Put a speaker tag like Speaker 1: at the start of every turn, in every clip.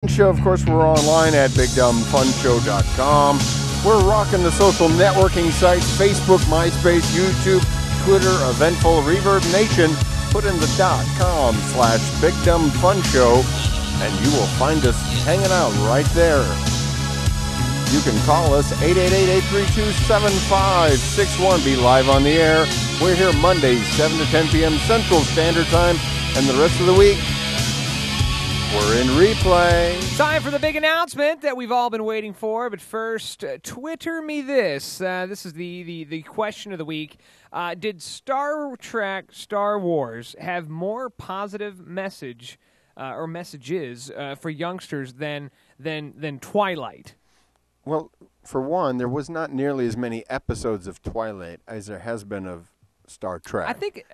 Speaker 1: Show, of course, we're online at BigDumbFunShow.com. We're rocking the social networking sites, Facebook, MySpace, YouTube, Twitter, Eventful, Reverb Nation. Put in the .com/BigDumbFunShow, and you will find us hanging out right there. You can call us 888-832-7561. Be live on the air. We're here Mondays, 7 to 10 p.m. Central Standard Time, and the rest of the week, we're in replay.
Speaker 2: Time for the big announcement that we've all been waiting for. But first, Twitter me this. This is the question of the week. Did Star Trek, Star Wars have more positive message or messages for youngsters than Twilight?
Speaker 1: Well, for one, there was not nearly as many episodes of Twilight as there has been of Star Trek.
Speaker 2: I think.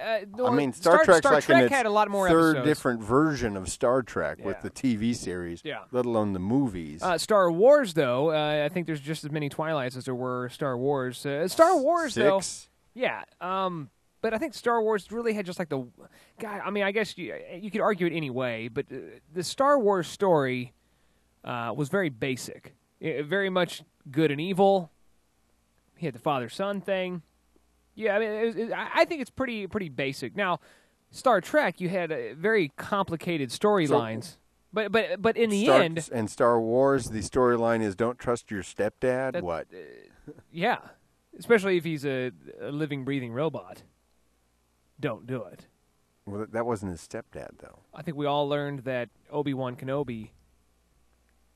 Speaker 1: Star Trek's like
Speaker 2: Trek
Speaker 1: in its
Speaker 2: had a lot more
Speaker 1: third
Speaker 2: episodes.
Speaker 1: different version of Star Trek with
Speaker 2: Yeah.
Speaker 1: the TV series,
Speaker 2: Yeah.
Speaker 1: let alone the movies.
Speaker 2: Star Wars, though, I think there's just as many Twilights as there were Star Wars. Star Wars, though, yeah. But I think Star Wars really had just like the guy. I mean, I guess you could argue it any way, but the Star Wars story was very basic, very much good and evil. He had the father-son thing. Yeah, I mean, I think it's pretty basic. Now, Star Trek, you had very complicated storylines, but in the end,
Speaker 1: and Star Wars, the storyline is don't trust your stepdad. What?
Speaker 2: Yeah, especially if he's a living, breathing robot. Don't do it.
Speaker 1: Well, that wasn't his stepdad, though.
Speaker 2: I think we all learned that Obi-Wan Kenobi.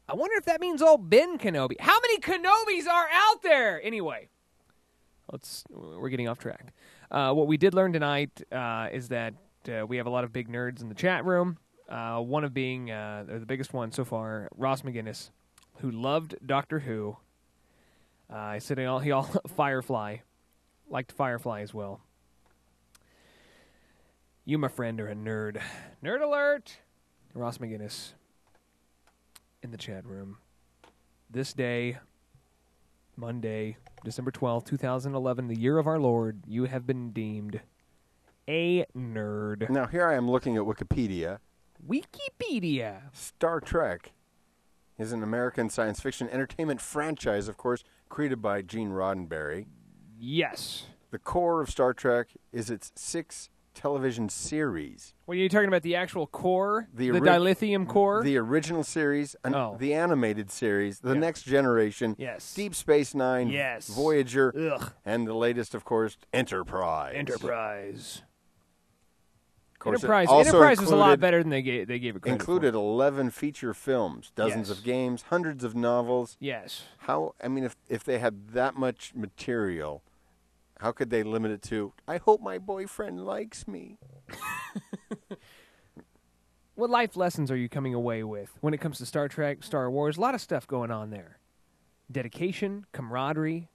Speaker 2: I wonder if that means old Ben Kenobi. How many Kenobis are out there? Anyway. We're getting off track. What we did learn tonight is that we have a lot of big nerds in the chat room. One of being the biggest one so far, Ross McGinnis, who loved Doctor Who. He said he all Firefly, liked Firefly as well. You, my friend, are a nerd. Nerd alert! Ross McGinnis in the chat room. This day, Monday, December 12th, 2011, the year of our Lord, you have been deemed a nerd.
Speaker 1: Now, here I am looking at Wikipedia.
Speaker 2: Wikipedia.
Speaker 1: Star Trek is an American science fiction entertainment franchise, of course, created by Gene Roddenberry.
Speaker 2: Yes.
Speaker 1: The core of Star Trek is its 6 television series.
Speaker 2: What are you talking about, the actual core? The dilithium core?
Speaker 1: The original series, the animated series, The Next Generation,
Speaker 2: yes.
Speaker 1: Deep Space Nine,
Speaker 2: yes.
Speaker 1: Voyager,
Speaker 2: Ugh.
Speaker 1: and the latest, of course, Enterprise.
Speaker 2: Enterprise.
Speaker 1: Of course,
Speaker 2: Enterprise was a lot better than they gave it credit
Speaker 1: included
Speaker 2: for.
Speaker 1: 11 feature films, dozens
Speaker 2: Yes.
Speaker 1: of games, hundreds of novels.
Speaker 2: Yes.
Speaker 1: If they had that much material, how could they limit it to, I hope my boyfriend likes me?
Speaker 2: What life lessons are you coming away with when it comes to Star Trek, Star Wars? A lot of stuff going on there. Dedication, camaraderie,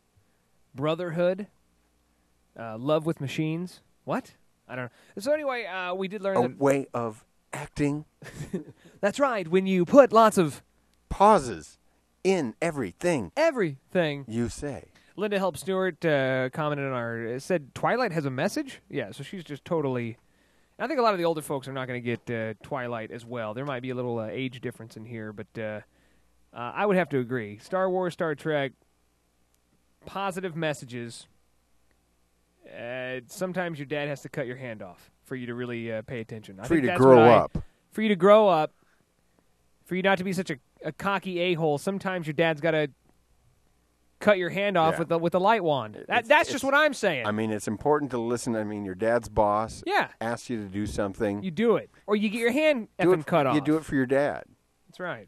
Speaker 2: brotherhood, love with machines. What? I don't know. So anyway, we did learn
Speaker 1: a way of acting.
Speaker 2: That's right. When you put lots of
Speaker 1: pauses in everything you say.
Speaker 2: Linda Help Stewart commented on said Twilight has a message? Yeah, so she's just totally... I think a lot of the older folks are not going to get Twilight as well. There might be a little age difference in here, but I would have to agree. Star Wars, Star Trek, positive messages. Sometimes your dad has to cut your hand off for you to really pay attention.
Speaker 1: For you to grow up.
Speaker 2: For you to grow up. For you not to be such a cocky a-hole. Sometimes your dad's got to cut your hand off with the light wand. That's just what I'm saying.
Speaker 1: I mean, it's important to listen. I mean, your dad's boss asks you to do something.
Speaker 2: You do it. Or you get your hand effing cut off.
Speaker 1: You do it for your dad.
Speaker 2: That's right.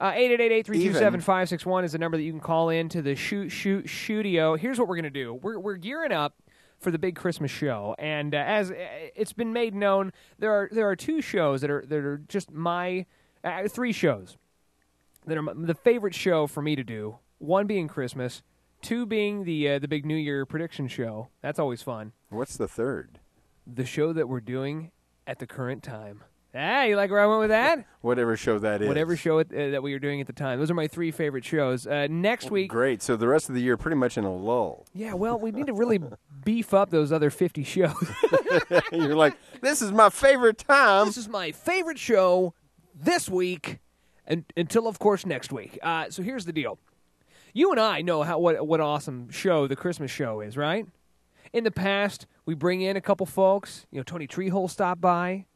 Speaker 2: 888-832-7561 is the number that you can call in to the Shoodio. Here's what we're going to do. We're gearing up for the big Christmas show. And as it's been made known, there are 2 shows that are just my 3 shows that are the favorite show for me to do. 1 being Christmas, 2 being the big New Year prediction show. That's always fun.
Speaker 1: What's the third?
Speaker 2: The show that we're doing at the current time. Ah, you like where I went with that?
Speaker 1: Whatever show that is.
Speaker 2: Whatever show that we are doing at the time. Those are my 3 favorite shows. Next week...
Speaker 1: Great. So the rest of the year pretty much in a lull.
Speaker 2: Yeah, well, we need to really beef up those other 50 shows.
Speaker 1: You're like, this is my favorite time.
Speaker 2: This is my favorite show this week. And until, of course, next week. So here's the deal. You and I know what an awesome show the Christmas show is, right? In the past, we bring in a couple folks. Tony Treehole stopped by.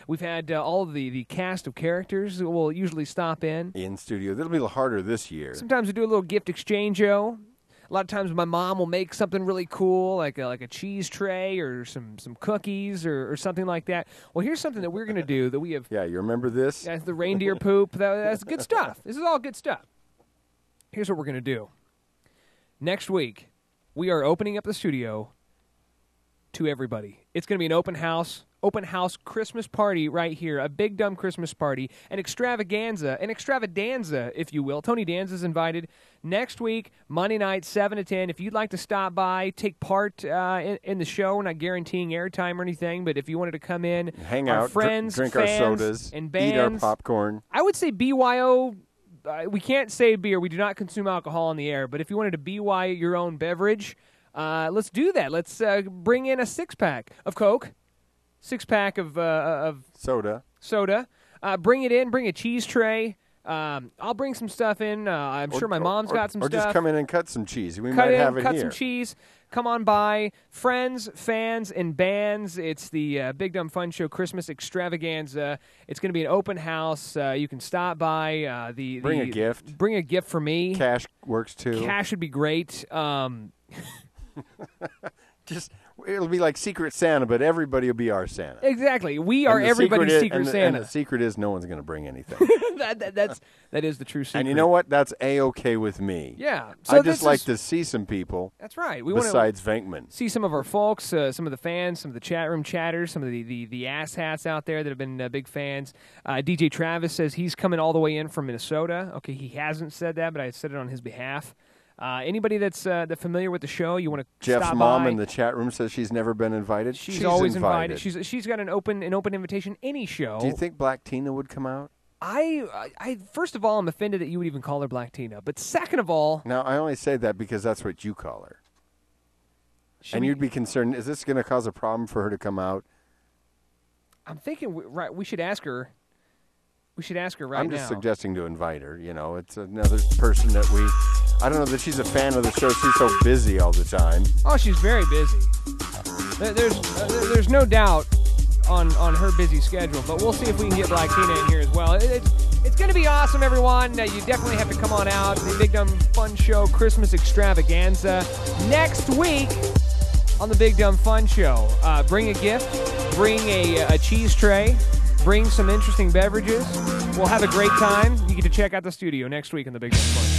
Speaker 2: We've had all of the cast of characters that will usually stop in
Speaker 1: studio. That'll be a little harder this year.
Speaker 2: Sometimes we do a little gift exchange-o. A lot of times my mom will make something really cool, like a cheese tray or some cookies or something like that. Well, here's something that we're going to do that we have.
Speaker 1: Yeah, you remember this?
Speaker 2: That's the reindeer poop. That's good stuff. This is all good stuff. Here's what we're going to do. Next week, we are opening up the studio to everybody. It's going to be an open house Christmas party right here, a big dumb Christmas party, an extravaganza, if you will. Tony Danza's invited next week, Monday night, 7 to 10. If you'd like to stop by, take part in the show, we're not guaranteeing airtime or anything, but if you wanted to come in,
Speaker 1: hang
Speaker 2: our
Speaker 1: out,
Speaker 2: friends,
Speaker 1: drink
Speaker 2: fans,
Speaker 1: our sodas,
Speaker 2: and bands,
Speaker 1: eat our popcorn.
Speaker 2: I would say BYO. We can't say beer. We do not consume alcohol on the air, but if you wanted to BY your own beverage, let's do that. Let's bring in a 6-pack of Coke, 6-pack of
Speaker 1: soda.
Speaker 2: Bring it in. Bring a cheese tray. I'll bring some stuff in. I'm sure my mom's got some stuff.
Speaker 1: Or just come in and cut some cheese. We might have it
Speaker 2: here. Cut
Speaker 1: here.
Speaker 2: some cheese. Come on by. Friends, fans, and bands. It's the Big Dumb Fun Show Christmas Extravaganza. It's going to be an open house. You can stop by.
Speaker 1: Bring a gift.
Speaker 2: Bring a gift for me.
Speaker 1: Cash works too.
Speaker 2: Cash would be great.
Speaker 1: It'll be like Secret Santa, but everybody will be our Santa.
Speaker 2: Exactly. We are everybody's Secret Santa.
Speaker 1: And the secret is no one's going to bring anything.
Speaker 2: that is the true secret.
Speaker 1: And you know what? That's A-okay with me.
Speaker 2: Yeah.
Speaker 1: So I just like to see some people.
Speaker 2: That's right.
Speaker 1: Besides Venkman.
Speaker 2: See some of our folks, some of the fans, some of the chat room chatters, some of the asshats out there that have been big fans. DJ Travis says he's coming all the way in from Minnesota. Okay, he hasn't said that, but I said it on his behalf. Anybody that's familiar with the show, you want to
Speaker 1: Jeff's
Speaker 2: stop
Speaker 1: mom
Speaker 2: by.
Speaker 1: in the chat room says she's never been invited.
Speaker 2: She's always invited. She's got an open invitation any show.
Speaker 1: Do you think Black Tina would come out?
Speaker 2: I first of all, I'm offended that you would even call her Black Tina. But second of all,
Speaker 1: now I only say that because that's what you call her. You'd be concerned. Is this going to cause a problem for her to come out?
Speaker 2: I'm thinking we should ask her. We should ask her right now.
Speaker 1: I'm just suggesting to invite her. It's another person that I don't know that she's a fan of the show. She's so busy all the time.
Speaker 2: Oh, she's very busy. There's no doubt on her busy schedule, but we'll see if we can get Black Tina in here as well. It's going to be awesome, everyone. You definitely have to come on out. The Big Dumb Fun Show Christmas Extravaganza next week on the Big Dumb Fun Show. Bring a gift. Bring a cheese tray. Bring some interesting beverages. We'll have a great time. You get to check out the studio next week on the Big Dumb Fun Show.